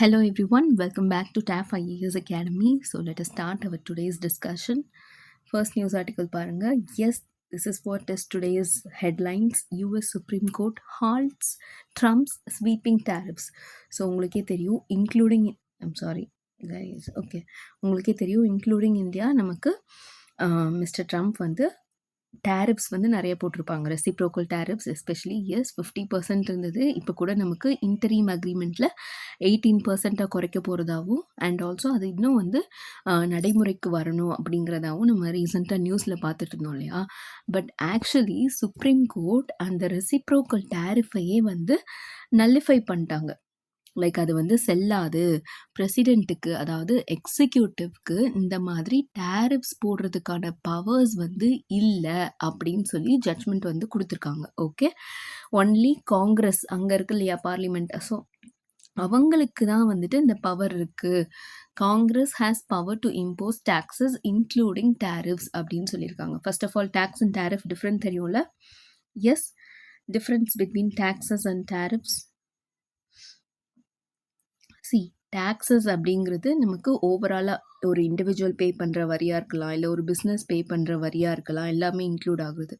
Hello everyone, welcome back to TAF IAS Academy. So let us start our today's discussion. First news article paranga. Yes, this is what is today's headlines. US Supreme Court halts Trump's sweeping tariffs. So உங்களுக்கே தெரியும் including I'm sorry guys. Okay. உங்களுக்கே தெரியும் including India நமக்கு mister Trump வந்து tariffs வந்து நிறைய போட்டிருப்பாங்க. Reciprocal tariffs especially S 50% இருந்தது. இப்போ கூட நமக்கு இன்டரீம் அக்ரிமெண்ட்டில் 18% குறைக்க போகிறதாகவும் அண்ட் ஆல்சோ அது இன்னும் வந்து நடைமுறைக்கு வரணும் அப்படிங்கிறதாகவும் நம்ம ரீசெண்டாக நியூஸில் பார்த்துட்டு இருந்தோம் இல்லையா. பட் ஆக்சுவலி சுப்ரீம் கோர்ட் அந்த ரெசிப்ரோக்கல் டேரிஃபையே வந்து நல்லிஃபை பண்ணிட்டாங்க. லைக் அது வந்து செல்லாது, பிரசிடெண்ட்டுக்கு அதாவது எக்ஸிக்யூட்டிவ்க்கு இந்த மாதிரி டேரிஃப்ஸ் போடுறதுக்கான பவர்ஸ் வந்து இல்லை அப்படின்னு சொல்லி ஜட்ஜ்மெண்ட் வந்து கொடுத்துருக்காங்க. ஓகே, ஒன்லி காங்கிரஸ் அங்கே இருக்கு இல்லையா பார்லிமெண்ட், ஸோ அவங்களுக்கு தான் வந்துட்டு இந்த பவர் இருக்குது. Congress has power to impose taxes including tariffs அப்படின்னு சொல்லியிருக்காங்க. First of all tax and tariff different தெரியும்ல. Yes, difference between taxes and tariffs. Taxes அப்படிங்கிறது நமக்கு ஓவராலாக ஒரு இண்டிவிஜுவல் பே பண்ணுற வரியாக இருக்கலாம், இல்லை ஒரு பிஸ்னஸ் பே பண்ணுற வரியாக இருக்கலாம், எல்லாமே இன்க்ளூட் ஆகுது.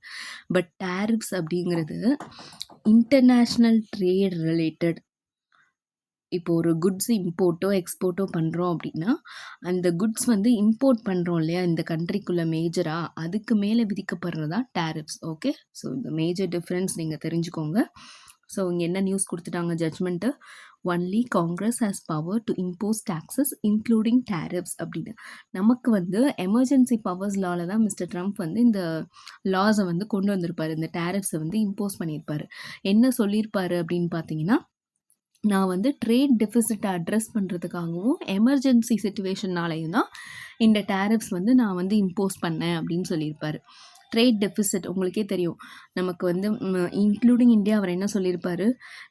பட் டேரிஃப்ஸ் அப்படிங்கிறது இன்டர்நேஷ்னல் ட்ரேட் ரிலேட்டட். இப்போ ஒரு குட்ஸ் இம்போர்ட்டோ எக்ஸ்போர்ட்டோ பண்ணுறோம் அப்படின்னா அந்த குட்ஸ் வந்து இம்போர்ட் பண்ணுறோம் இல்லையா இந்த கண்ட்ரிக்குள்ளே மேஜராக, அதுக்கு மேலே விதிக்கப்படுறதா டேரிஃப்ஸ். ஓகே, ஸோ இந்த மேஜர் டிஃப்ரென்ஸ் நீங்கள் தெரிஞ்சுக்கோங்க. ஸோ இங்கே என்ன நியூஸ் கொடுத்துட்டாங்க judgment, only Congress has power to impose taxes including tariffs அப்படின்னு. நமக்கு வந்து எமர்ஜென்சி பவர்ஸ் லால தான் மிஸ்டர் ட்ரம்ப் வந்து இந்த லாஸை வந்து கொண்டு வந்திருப்பார், இந்த டேரிஃப்ஸை வந்து இம்போஸ் பண்ணியிருப்பார். என்ன சொல்லியிருப்பார் அப்படின்னு பார்த்தீங்கன்னா, நான் வந்து ட்ரேட் டெஃபிசிட்டை அட்ரஸ் பண்ணுறதுக்காகவும் எமர்ஜென்சி சிச்சுவேஷன்னாலையும் தான் இந்த டேரிஃப்ஸ் வந்து நான் வந்து இம்போஸ் பண்ணேன் அப்படின்னு சொல்லியிருப்பார். ட்ரேட் டெஃபிசிட் உங்களுக்கே தெரியும், நமக்கு வந்து இன்க்ளூடிங் இந்தியா அவர் என்ன சொல்லியிருப்பார்,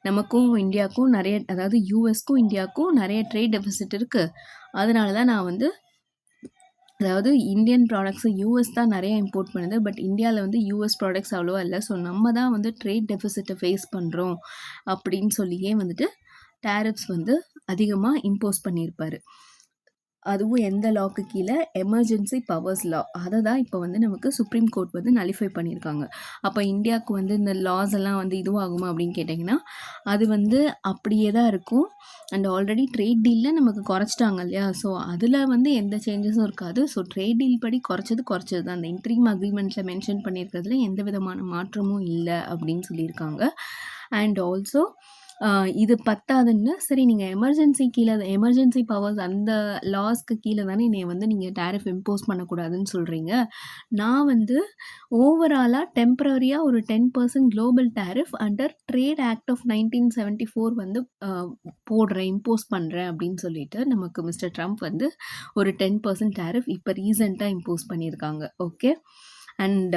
நமக்கும் இந்தியாவுக்கும் நிறைய, அதாவது யூஎஸ்க்கும் இந்தியாவுக்கும் நிறைய ட்ரேட் டெஃபிசிட் இருக்குது, அதனால தான் நான் வந்து, அதாவது இந்தியன் ப்ராடக்ட்ஸு யூஎஸ் தான் நிறைய இம்போர்ட் பண்ணுது, பட் இந்தியாவில் வந்து யூஎஸ் ப்ராடக்ட்ஸ் அவ்வளோவா இல்லை, ஸோ நம்ம தான் வந்து ட்ரேட் டெஃபிசிட்டை ஃபேஸ் பண்ணுறோம் அப்படின்னு சொல்லியே வந்துட்டு டேரிஃப்ஸ் வந்து அதிகமாக இம்போஸ் பண்ணியிருப்பார். அதுவும் எந்த லாக்கு கீழே, எமர்ஜென்சி பவர்ஸ் லா. அதை தான் இப்போ வந்து நமக்கு சுப்ரீம் கோர்ட் வந்து நலிஃபை பண்ணியிருக்காங்க. அப்போ இந்தியாவுக்கு வந்து இந்த லாஸ் எல்லாம் வந்து இதுவாகுமா அப்படின்னு கேட்டிங்கன்னா அது வந்து அப்படியே தான் இருக்கும். அண்ட் ஆல்ரெடி ட்ரேட் டீலில் நமக்கு குறைச்சிட்டாங்க இல்லையா, ஸோ அதில் வந்து எந்த சேஞ்சஸும் இருக்காது. ஸோ ட்ரேட் டீல் படி குறைச்சது தான். அந்த இன்ட்ரீம் அக்ரிமெண்ட்டில் மென்ஷன் பண்ணியிருக்கிறதுல எந்த விதமான மாற்றமும் இல்லை அப்படின்னு சொல்லியிருக்காங்க. அண்ட் ஆல்சோ இது பத்தாதுன்னு, சரி நீங்கள் எமர்ஜென்சி கீழே, எமர்ஜென்சி பவர்ஸ் அந்த லாஸ்க்கு கீழே தானே என்னை வந்து நீங்கள் டேரிஃப் இம்போஸ் பண்ணக்கூடாதுன்னு சொல்கிறீங்க, நான் வந்து ஓவராலாக டெம்பரரியாக ஒரு 10% global tariff under trade act of 1974 வந்து போடுறேன், இம்போஸ் பண்ணுறேன் அப்படின்னு சொல்லிட்டு நமக்கு மிஸ்டர் ட்ரம்ப் வந்து ஒரு 10% டேரிஃப் இப்போ ரீசெண்டாக இம்போஸ் பண்ணியிருக்காங்க. ஓகே, அண்ட்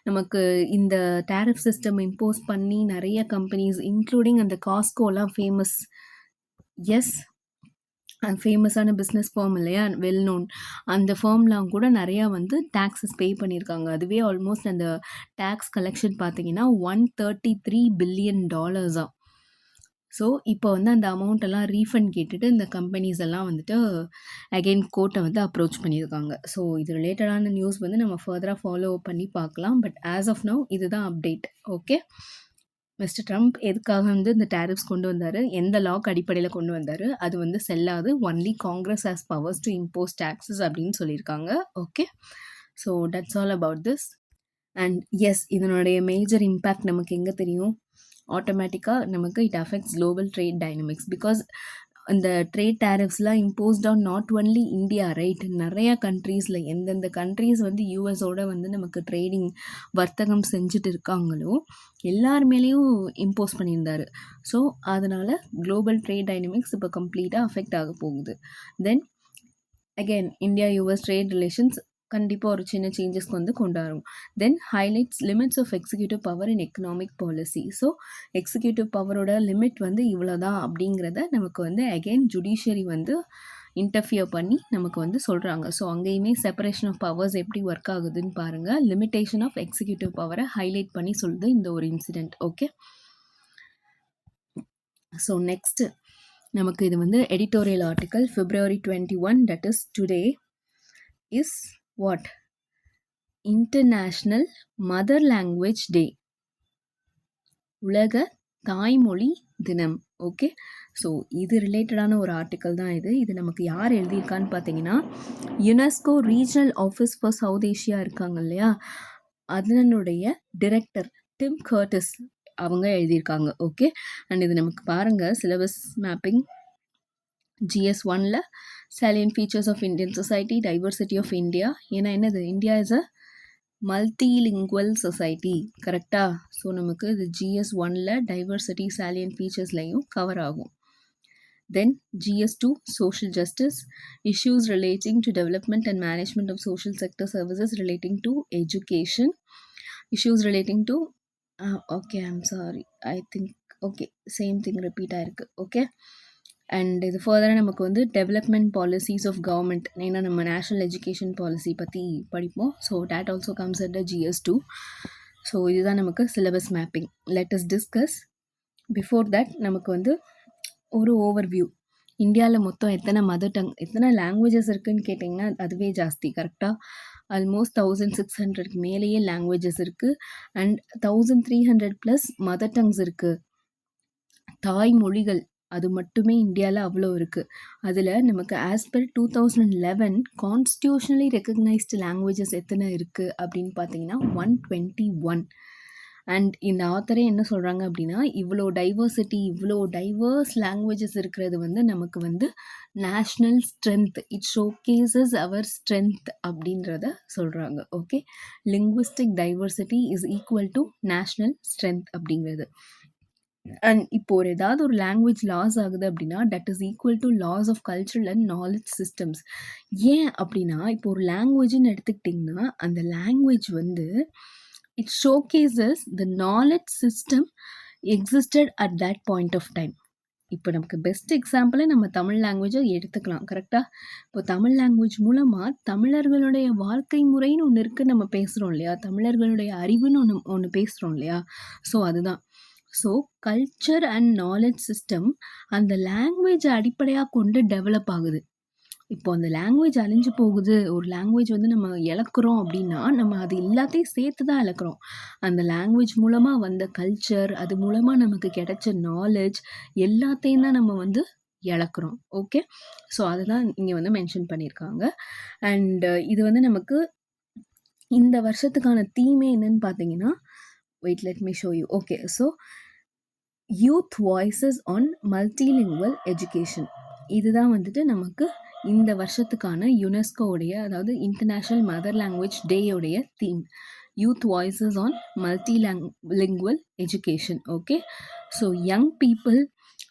நமக்கு இந்த டேரிஃப் சிஸ்டம் இம்போஸ் பண்ணி நிறைய கம்பெனிஸ் இன்க்ளூடிங் அந்த காஸ்கோலாம் ஃபேமஸ், எஸ் ஃபேமஸான பிஸ்னஸ் ஃபார்ம் இல்லையா, வெல் நோன், அந்த ஃபார்ம்லாம் கூட நிறையா வந்து டேக்ஸஸ் பே பண்ணியிருக்காங்க. அதுவே ஆல்மோஸ்ட் அந்த டேக்ஸ் கலெக்ஷன் பார்த்தீங்கன்னா $133 பில்லியன். ஸோ இப்போ வந்து அந்த அமௌண்ட் எல்லாம் ரீஃபண்ட் கேட்டுட்டு இந்த கம்பெனிஸ் எல்லாம் வந்துட்டு அகெயின் கோர்ட்டை வந்து அப்ரோச் பண்ணியிருக்காங்க. ஸோ இது ரிலேட்டடான நியூஸ் வந்து நம்ம ஃபர்தராக ஃபாலோ பண்ணி பார்க்கலாம். பட் ஆஸ் ஆஃப் நவ் இதுதான் அப்டேட். ஓகே, மிஸ்டர் ட்ரம்ப் எதுக்காக வந்து இந்த டேரிஃப்ஸ் கொண்டு வந்தார், எந்த லாக் அடிப்படையில் கொண்டு வந்தார், அது வந்து செல்லாது, only Congress has powers to impose taxes அப்படின்னு சொல்லியிருக்காங்க. Okay, so that's all about this. And yes, இதனுடைய மேஜர் இம்பேக்ட் நமக்கு எங்கே தெரியும், ஆட்டோமேட்டிக்காக நமக்கு it affects global trade dynamics. Because இந்த ட்ரேட் டேரிஃப்ஸ்லாம் imposed on not only India, right, நிறையா கண்ட்ரீஸில் எந்தெந்த கண்ட்ரீஸ் வந்து யூஎஸோட வந்து நமக்கு ட்ரேடிங் வர்த்தகம் செஞ்சுட்டு இருக்காங்களோ எல்லார் மேலேயும் இம்போஸ் பண்ணியிருந்தார். ஸோ அதனால் குளோபல் ட்ரேட் டைனமிக்ஸ் இப்போ கம்ப்ளீட்டாக அஃபெக்ட் ஆக போகுது. Then again India US trade relations கண்டிப்பாக ஒரு சின்ன சேஞ்சஸ்க்கு வந்து கொண்டாடும். Then highlights limits of executive power in economic policy. So executive பவரோட லிமிட் வந்து இவ்வளோதான் அப்படிங்கிறத நமக்கு வந்து அகெயின் ஜுடிஷியரி வந்து இன்டர்ஃபியர் பண்ணி நமக்கு வந்து சொல்கிறாங்க. ஸோ அங்கேயுமே செப்பரேஷன் ஆஃப் பவர்ஸ் எப்படி ஒர்க் ஆகுதுன்னு பாருங்கள். லிமிட்டேஷன் ஆஃப் எக்ஸிக்யூட்டிவ் பவரை ஹைலைட் பண்ணி சொல்லுது இந்த ஒரு இன்சிடெண்ட். ஓகே, ஸோ நெக்ஸ்ட்டு நமக்கு இது வந்து editorial article February 21, that is today, is what? International Mother Language Day. உலக தாய்மொழி தினம். ஓகே, ஸோ இது ரிலேட்டடான ஒரு ஆர்டிக்கல் தான் இது. இது நமக்கு யார் எழுதியிருக்கான்னு பார்த்தீங்கன்னா, UNESCO regional office for south Asia இருக்காங்க இல்லையா, அதனுடைய டிரெக்டர் டிம் கர்டிஸ் அவங்க எழுதியிருக்காங்க. ஓகே, அண்ட் இது நமக்கு பாருங்கள், சிலபஸ் மேப்பிங் GS1ல salient features of Indian society, diversity of India. ஏன்னா என்னது, India is a multilingual society, கரெக்டா? ஸோ நமக்கு இது GS1ல டைவர்சிட்டி salient featuresலையும் கவர் ஆகும். Then GS2 social justice, issues relating to development and management of social sector services relating to education, issues relating to okay, I'm sorry, I think okay, same thing repeat ஆயிருக்கு. Okay, and இது ஃபர்தராக நமக்கு வந்து development policies of government, ஏன்னா நம்ம national education policy பற்றி படிப்போம். So date also comes at GS2. So இதுதான் நமக்கு syllabus mapping. Let us discuss. Before that நமக்கு வந்து ஒரு ஓவர்வியூ. இந்தியாவில் மொத்தம் எத்தனை மதர் டங், எத்தனை லாங்குவேஜஸ் இருக்குதுன்னு கேட்டிங்கன்னா அதுவே ஜாஸ்தி, கரெக்டாக? ஆல்மோஸ்ட் 1600 மேலேயே லாங்குவேஜஸ் இருக்குது. அண்ட் 1300+ மதர் டங்ஸ் இருக்குது. தாய்மொழிகள் அது மட்டுமே இந்தியாவில் அவ்வளோ இருக்குது. அதில் நமக்கு as per 2011 constitutionally recognised languages எத்தனை இருக்குது அப்படின்னு பார்த்தீங்கன்னா 121. அண்ட் இந்த ஆத்தரே என்ன சொல்கிறாங்க அப்படின்னா, இவ்வளோ டைவர்சிட்டி, இவ்வளோ டைவர்ஸ் லாங்குவேஜஸ் இருக்கிறது வந்து நமக்கு வந்து national strength, it showcases our strength அப்படின்றத சொல்கிறாங்க. Okay, linguistic diversity is equal to national strength அப்படிங்கிறது. அண்ட் இப்போ ஏதாவது ஒரு லாங்குவேஜ் லாஸ் ஆகுது அப்படின்னா that is equal to loss of cultural and knowledge systems. ஏன் அப்படின்னா, இப்போ ஒரு லாங்குவேஜ்னு எடுத்துக்கிட்டிங்கன்னா அந்த லாங்குவேஜ் வந்து it showcases the knowledge system existed at that point of time. இப்போ நமக்கு பெஸ்ட் எக்ஸாம்பிளே நம்ம தமிழ் லாங்குவேஜை எடுத்துக்கலாம், கரெக்டாக? இப்போ தமிழ் லாங்குவேஜ் மூலமாக தமிழர்களுடைய வாழ்க்கை முறைன்னு ஒன்று இருக்குது, நம்ம பேசுகிறோம் இல்லையா? தமிழர்களுடைய அறிவுன்னு ஒன்று பேசுகிறோம் இல்லையா? ஸோ அதுதான். So culture and knowledge system அந்த லாங்குவேஜை அடிப்படையாக கொண்டு டெவலப் ஆகுது. இப்போ அந்த லாங்குவேஜ் அழிஞ்சு போகுது, ஒரு லாங்குவேஜ் வந்து நம்ம இழக்கிறோம் அப்படின்னா நம்ம அது எல்லாத்தையும் சேர்த்து தான் இழக்கிறோம். அந்த லாங்குவேஜ் மூலமாக வந்த கல்ச்சர், அது மூலமாக நமக்கு கிடைச்ச நாலேஜ் எல்லாத்தையும் தான் நம்ம வந்து இழக்கிறோம். ஓகே, ஸோ அதுதான் இங்கே வந்து மென்ஷன் பண்ணியிருக்காங்க. அண்ட் இது வந்து நமக்கு இந்த வருஷத்துக்கான தீமே என்னன்னு பார்த்தீங்கன்னா, wait let me show you. Okay, so youth voices on multilingual education, இதுதான் வந்துட்டு நமக்கு இந்த வருஷத்துக்கான யுனெஸ்கோவுடைய, அதாவது இன்டர்நேஷ்னல் மதர் லாங்குவேஜ் டேயோடைய theme, youth voices on multilingual education. Okay, so young people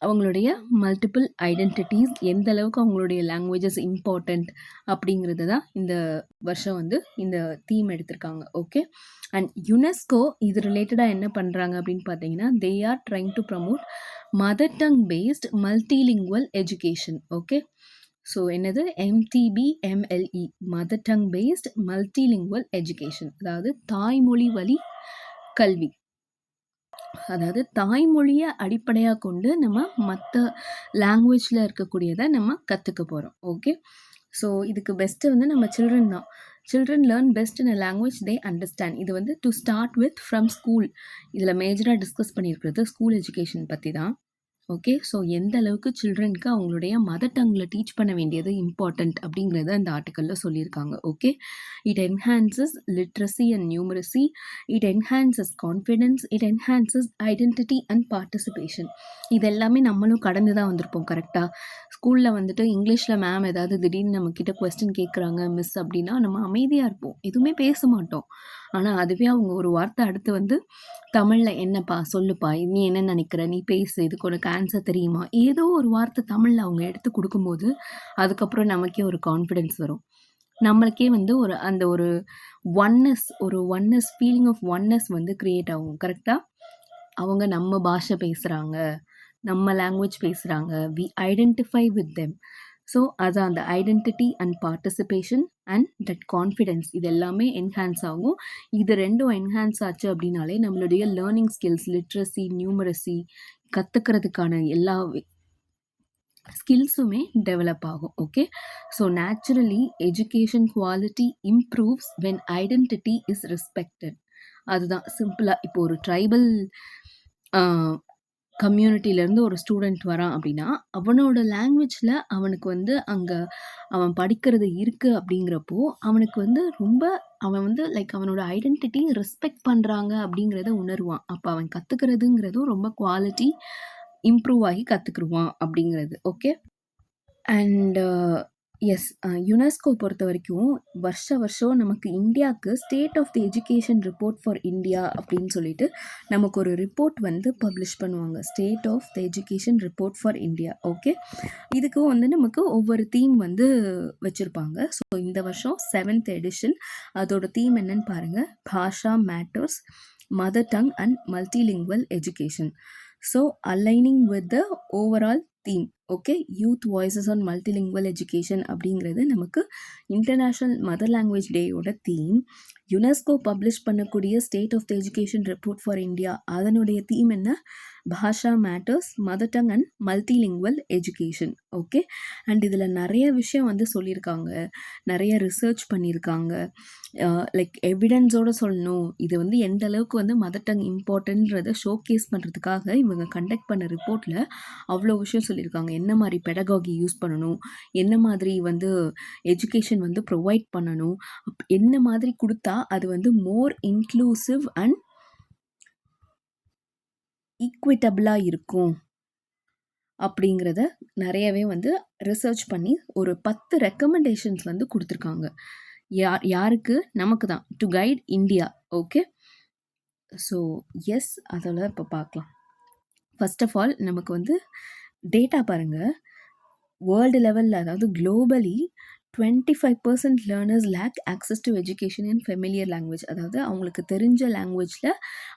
அவங்களுடைய மல்டிபிள் ஐடென்டிட்டிஸ், எந்த அளவுக்கு அவங்களுடைய லாங்குவேஜஸ் இம்பார்ட்டண்ட் அப்படிங்கிறது தான் இந்த வருஷம் வந்து இந்த தீம் எடுத்திருக்காங்க. ஓகே, அண்ட் யுனெஸ்கோ இது ரிலேட்டடாக என்ன பண்ணுறாங்க அப்படின்னு பார்த்தீங்கன்னா, they are trying to promote mother tongue based multilingual education. Okay, so என்னது MTBMLE, mother tongue based multilingual education, அதாவது தாய்மொழி வழி கல்வி. அதாவது தாய்மொழியை அடிப்படையாக கொண்டு நம்ம மற்ற லாங்குவேஜில் இருக்கக்கூடியதை நம்ம கற்றுக்க போகிறோம். ஓகே, ஸோ இதுக்கு பெஸ்ட்டு வந்து நம்ம சில்ட்ரன் தான். Children learn best in a language they understand. இது வந்து to start with from school. இதில் மேஜராக டிஸ்கஸ் பண்ணியிருக்கிறது ஸ்கூல் எஜுகேஷன் பற்றி தான். ஓகே, ஸோ எந்த அளவுக்கு சில்ட்ரனுக்கு அவங்களுடைய மதர் டங்கில் டீச் பண்ண வேண்டியது இம்பார்ட்டண்ட் அப்படிங்கிறத இந்த ஆர்டிக்கலில் சொல்லியிருக்காங்க. Okay, it enhances literacy and numeracy, it enhances confidence, it enhances identity and participation. இது எல்லாமே நம்மளும் கடந்து தான் வந்திருப்போம், கரெக்டாக? ஸ்கூலில் வந்துட்டு இங்கிலீஷில் மேம் ஏதாவது திடீர்னு நம்மக்கிட்ட கொஸ்டின் கேட்குறாங்க மிஸ் அப்படின்னா நம்ம அமைதியாக இருப்போம், எதுவுமே பேச மாட்டோம். ஆனால் அதுவே அவங்க ஒரு வார்த்தை அடுத்து வந்து தமிழில் என்னப்பா சொல்லுப்பா, நீ என்ன நினைக்கிற, நீ பேசு, இதுக்கு உனக்கு ஆன்சர் தெரியுமா, ஏதோ ஒரு வார்த்தை தமிழில் அவங்க எடுத்து கொடுக்கும்போது அதுக்கப்புறம் நமக்கே ஒரு கான்ஃபிடென்ஸ் வரும். நம்மளுக்கே வந்து அந்த ஒரு ஒன்னஸ் ஃபீலிங் ஆஃப் ஒன்னஸ் வந்து க்ரியேட் ஆகும், கரெக்டாக? அவங்க நம்ம பாஷை பேசுகிறாங்க, நம்ம லாங்குவேஜ் பேசுகிறாங்க, we identify with them. So அது அந்த identity and participation and that confidence இது எல்லாமே என்ஹான்ஸ் ஆகும். இது ரெண்டும் என்ஹான்ஸ் ஆச்சு அப்படின்னாலே நம்மளுடைய லேர்னிங் ஸ்கில்ஸ், லிட்ரஸி, நியூமரசி கற்றுக்கிறதுக்கான எல்லா ஸ்கில்ஸுமே டெவலப் ஆகும். Okay. So naturally education quality improves when identity is respected. அதுதான் சிம்பிளா. இப்போ ஒரு ட்ரைபல் கம்யூனிட்டிலேருந்து ஒரு ஸ்டூடெண்ட் வரான் அப்படின்னா, அவனோட லாங்குவேஜில் அவனுக்கு வந்து அங்கே அவன் படிக்கிறது இருக்குது அப்படிங்கிறப்போ, அவனுக்கு வந்து ரொம்ப அவன் வந்து லைக் அவனோட ஐடென்டிட்டி ரெஸ்பெக்ட் பண்ணுறாங்க அப்படிங்கிறத உணருவான். அப்போ அவன் கற்றுக்கிறதுங்கிறதும் ரொம்ப குவாலிட்டி இம்ப்ரூவ் ஆகி கற்றுக்குருவான் அப்படிங்கிறது. ஓகே. அண்ட் எஸ் யுனெஸ்கோ பொறுத்த வரைக்கும் வருஷம் நமக்கு இந்தியாவுக்கு state of the education report for India அப்படின்னு சொல்லிட்டு நமக்கு ஒரு ரிப்போர்ட் வந்து பப்ளிஷ் பண்ணுவாங்க. State of the education report for India. Okay. இதுக்கும் வந்து நமக்கு ஒவ்வொரு தீம் வந்து வச்சுருப்பாங்க. ஸோ இந்த வருஷம் 7th எடிஷன். அதோட தீம் என்னன்னு பாருங்கள். Bhasha matters, mother tongue and multilingual education. So aligning with the overall theme. Okay. Youth voices on multilingual education அப்படிங்கிறது நமக்கு இன்டர்நேஷ்னல் மதர் லாங்குவேஜ் டேயோட தீம். யுனெஸ்கோ பப்ளிஷ் பண்ணக்கூடிய state of the education report for India, அதனுடைய theme என்ன? Bhasha matters, mother tongue and multilingual education. Okay. And இதில் நிறைய விஷயம் வந்து சொல்லியிருக்காங்க, நிறைய ரிசர்ச் பண்ணியிருக்காங்க. லைக் எவிடன்ஸோடு சொல்லணும், இது வந்து எந்த அளவுக்கு வந்து மதர் டங் இம்பார்ட்டன்றதை ஷோகேஸ் பண்ணுறதுக்காக இவங்க கண்டக்ட் பண்ண ரிப்போர்ட்டில் அவ்வளோ விஷயம் சொல்லியிருக்காங்க. என்ன மாதிரி பெடகாகி யூஸ் பண்ணணும், என்ன மாதிரி வந்து எஜுகேஷன் வந்து ப்ரொவைட் பண்ணணும், என்ன மாதிரி கொடுத்தா அது வந்து மோர் இன்க்ளூசிவ் அண்ட் ஈக்விட்டபிளாக இருக்கும் அப்படிங்கிறத நிறையவே வந்து ரிசர்ச் பண்ணி ஒரு 10 ரெக்கமெண்டேஷன்ஸ் வந்து கொடுத்துருக்காங்க. யாருக்கு? நமக்கு தான், to guide India. Okay. So yes, அதெல்லாம் இப்போ பார்க்கலாம். ஃபர்ஸ்ட் ஆஃப் ஆல் நமக்கு வந்து டேட்டா பாருங்கள். வேர்ல்டு லெவலில், அதாவது globally 25% learners lack access to education in familiar language. அதாவது அவங்களுக்கு தெரிஞ்ச லாங்குவேஜில்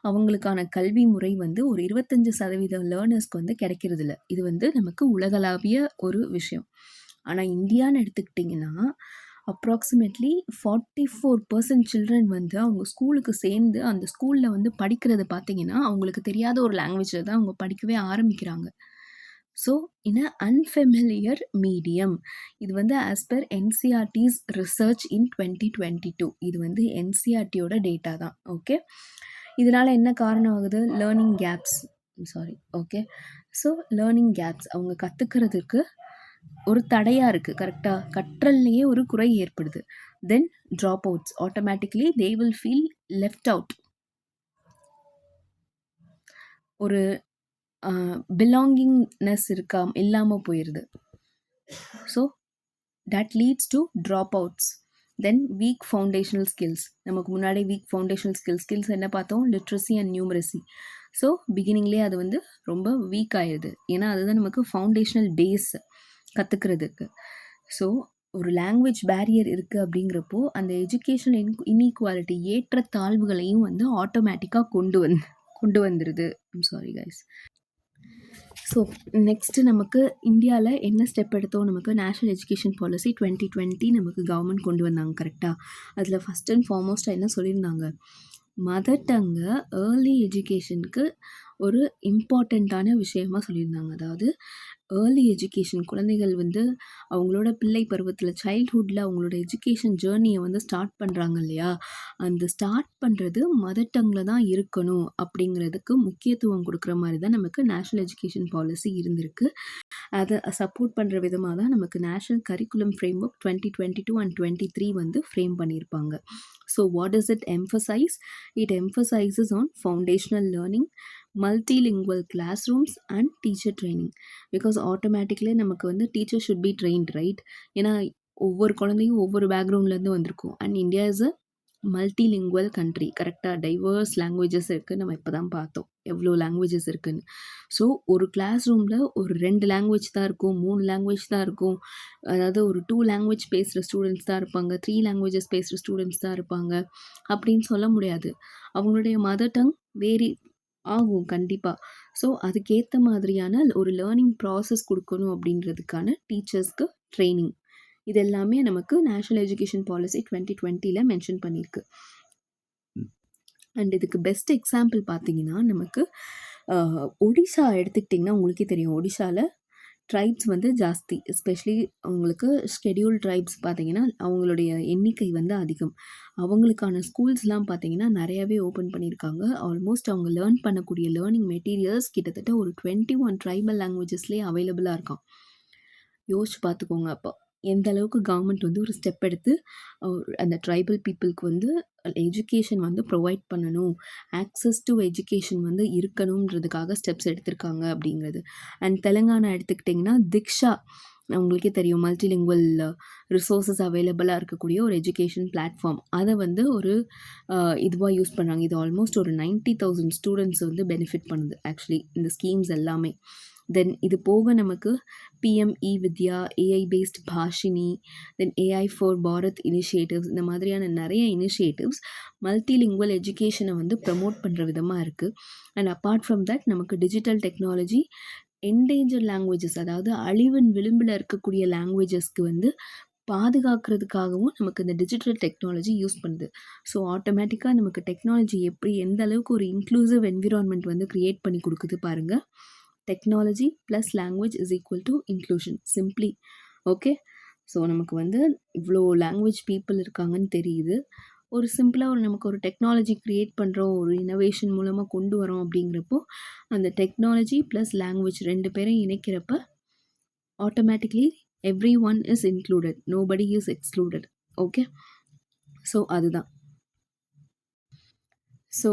அவங்களுக்கான கல்வி முறை வந்து ஒரு 25% லேர்னர்ஸ்க்கு வந்து கிடைக்கிறது இல்லை. இது வந்து நமக்கு உலகளாவிய ஒரு விஷயம். ஆனால் இந்தியான்னு எடுத்துக்கிட்டிங்கன்னா அப்ராக்சிமேட்லி 44% சில்ட்ரன் வந்து அவங்க ஸ்கூலுக்கு சேர்ந்து அந்த ஸ்கூலில் வந்து படிக்கிறது பார்த்தீங்கன்னா அவங்களுக்கு தெரியாத ஒரு லாங்குவேஜில் தான் அவங்க படிக்கவே ஆரம்பிக்கிறாங்க. So in a unfamiliar medium. இது வந்து ஆஸ் பர் என்சிஆர்டிஸ் ரிசர்ச் இன் 2022. இது வந்து என்சிஆர்டியோட டேட்டா தான். ஓகே. இதனால் என்ன காரணம் ஆகுது? Learning gaps. Sorry. Okay. So learning gaps, அவங்க கற்றுக்கிறதுக்கு ஒரு தடையாக இருக்குது. கரெக்டாக கற்றல்லையே ஒரு குறை ஏற்படுது. Then drop outs, automatically they will feel left out. ஒரு பிலாங்கிங்னஸ் இல்லாமல் போயிடுது. So that leads to drop outs. Then weak foundational skills. நமக்கு முன்னாடி வீக் ஃபவுண்டேஷனல் ஸ்கில்ஸ் என்ன பார்த்தோம்? Literacy and numeracy. ஸோ பிகினிங்லேயே அது வந்து ரொம்ப வீக் ஆயிடுது. ஏன்னா அதுதான் நமக்கு ஃபவுண்டேஷனல் பேஸ் கற்றுக்கிறதுக்கு. ஸோ ஒரு லாங்குவேஜ் பேரியர் இருக்குது அப்படிங்கிறப்போ அந்த எஜுகேஷன் இன்இக்வாலிட்டி, ஏற்ற தாழ்வுகளையும் வந்து ஆட்டோமேட்டிக்காக கொண்டு வந்துடுது. I'm sorry guys. So next நமக்கு இந்தியாவில் என்ன ஸ்டெப் எடுத்தோம்? நமக்கு நேஷ்னல் எஜுகேஷன் பாலிசி 2020 நமக்கு கவர்மெண்ட் கொண்டு வந்தாங்க. கரெக்டாக அதில் ஃபஸ்ட் அண்ட் ஃபார்மோஸ்ட்டாக என்ன சொல்லியிருந்தாங்க? மதர் டங்கை ஏர்லி எஜுகேஷனுக்கு ஒரு இம்பார்ட்டண்ட்டான விஷயமா சொல்லியிருந்தாங்க. அதாவது ஏர்லி எஜுகேஷன், குழந்தைகள் வந்து அவங்களோட பிள்ளை பருவத்தில் சைல்ட்ஹுட்டில் அவங்களோட எஜுகேஷன் ஜேர்னியை வந்து ஸ்டார்ட் பண்ணுறாங்க இல்லையா, அந்த ஸ்டார்ட் பண்ணுறது மதர் டங்கில் தான் இருக்கணும் அப்படிங்கிறதுக்கு முக்கியத்துவம் கொடுக்குற மாதிரி தான் நமக்கு நேஷ்னல் எஜுகேஷன் பாலிசி இருந்திருக்கு. அதை சப்போர்ட் பண்ணுற விதமாக தான் நமக்கு national curriculum framework 2022 and 23 வந்து ஃப்ரேம் பண்ணியிருப்பாங்க. So what is it emphasize? It emphasizes on foundational learning, multilingual classrooms and teacher training. Because automatically நமக்கு வந்து teacher should be trained, right? ஏன்னா ஒவ்வொரு குழந்தையும் ஒவ்வொரு பேக்ரவுண்ட்லேருந்து வந்திருக்கும். And India is a multilingual country. கரெக்டாக டைவர்ஸ் லாங்குவேஜஸ் இருக்குது. நம்ம இப்போ தான் பார்த்தோம் எவ்வளோ லாங்குவேஜஸ் இருக்குதுன்னு. ஸோ ஒரு கிளாஸ் ரூமில் ஒரு 2 லாங்குவேஜ் தான் இருக்கும், 3 லாங்குவேஜ் தான் இருக்கும். அதாவது ஒரு 2 லாங்குவேஜ் பேசுகிற ஸ்டூடெண்ட்ஸ் தான் இருப்பாங்க, 3 லாங்குவேஜஸ் பேசுகிற ஸ்டூடெண்ட்ஸ் தான் இருப்பாங்க அப்படின்னு சொல்ல முடியாது. அவங்களுடைய மதர் டங் வேரி ஆகும் கண்டிப்பாக. ஸோ அதுக்கேற்ற மாதிரியான ஒரு லேர்னிங் ப்ராசஸ் கொடுக்கணும் அப்படின்றதுக்கான டீச்சர்ஸ்க்கு ட்ரைனிங், இது எல்லாமே நமக்கு நேஷ்னல் எஜுகேஷன் பாலிசி 2020 மென்ஷன் பண்ணியிருக்கு. அண்ட் இதுக்கு பெஸ்ட் எக்ஸாம்பிள் பார்த்தீங்கன்னா நமக்கு ஒடிஷா எடுத்துக்கிட்டிங்கன்னா உங்களுக்கே தெரியும். ஒடிஷாவில் ட்ரைப்ஸ் வந்து ஜாஸ்தி. எஸ்பெஷலி உங்களுக்கு ஷெட்யூல் ட்ரைப்ஸ் பார்த்தீங்கன்னா, அவங்களுடைய எண்ணிக்கை வந்து அதிகம். அவங்களுக்கான ஸ்கூல்ஸ்லாம் பார்த்தீங்கன்னா, நெறையாவே ஓப்பன் பண்ணியிருக்காங்க. ஆல்மோஸ்ட் அவங்க லேர்ன் பண்ணக்கூடிய லேர்னிங் மெட்டீரியல்ஸ் கிட்டத்தட்ட ஒரு 21 ட்ரைபல் லாங்குவேஜஸ்லேயே அவைலபிளா இருக்காம். யோசிச்சு பார்த்துக்கோங்க அப்போ. எந்த அளவுக்கு கவர்மெண்ட் வந்து ஒரு ஸ்டெப் எடுத்து அந்த ட்ரைபல் பீப்புளுக்கு வந்து எஜுகேஷன் வந்து ப்ரொவைட் பண்ணணும். ஆக்சஸ் டு எஜுகேஷன் வந்து இருக்கணுன்றதுக்காக ஸ்டெப்ஸ் எடுத்திருக்காங்க அப்படிங்கிறது. அண்ட் தெலுங்கானா எடுத்துக்கிட்டிங்கன்னா, திக்ஷா உங்களுக்கே தெரியும் மல்டிலிங்குவல் ரிசோர்ஸஸ் அவைலபிளா இருக்கக்கூடிய ஒரு எஜுகேஷன் பிளாட்ஃபார்ம். அத வந்து ஒரு இதுவா யூஸ் பண்றாங்க. இது ஆல்மோஸ்ட் ஒரு 90,000 ஸ்டூடண்ட்ஸ் வந்து பெனிஃபிட் பண்ணுது ஆக்சுவலி இந்த ஸ்கீம்ஸ் எல்லாமே. தென் இது போக நமக்கு PM E Vidya, AI paste Bhashini, then AI for Bharat initiatives, இந்த மாதிரியான நிறைய இனிஷியேட்டிவ்ஸ் மல்டிலிங்குவல் எஜுகேஷனை வந்து ப்ரமோட் பண்ணுற விதமாக இருக்குது. அண்ட் அப்பார்ட் ஃப்ரம் தட் நமக்கு டிஜிட்டல் டெக்னாலஜி என்டேஞ்சர் லாங்குவேஜஸ், அதாவது அழிவின் விளிம்பில் இருக்கக்கூடிய லாங்குவேஜஸ்க்கு வந்து பாதுகாக்கிறதுக்காகவும் நமக்கு இந்த டிஜிட்டல் டெக்னாலஜி யூஸ் பண்ணுது. ஸோ ஆட்டோமேட்டிக்காக நமக்கு டெக்னாலஜி எப்படி எந்த அளவுக்கு ஒரு இன்க்ளூசிவ் என்விரான்மெண்ட் வந்து க்ரியேட் பண்ணி கொடுக்குது பாருங்கள். Technology plus language is equal to inclusion simply. Okay, so நமக்கு வந்து இவ்வளோ லாங்குவேஜ் பீப்புள் இருக்காங்கன்னு தெரியுது. ஒரு சிம்பிளாக நமக்கு ஒரு டெக்னாலஜி க்ரியேட் பண்ணுறோம், ஒரு இனோவேஷன் மூலமாக கொண்டு வரோம் அப்படிங்கிறப்போ அந்த டெக்னாலஜி ப்ளஸ் லாங்குவேஜ் 2 பேரையும் இணைக்கிறப்ப automatically everyone is included, nobody is excluded. Okay, so அதுதான். ஸோ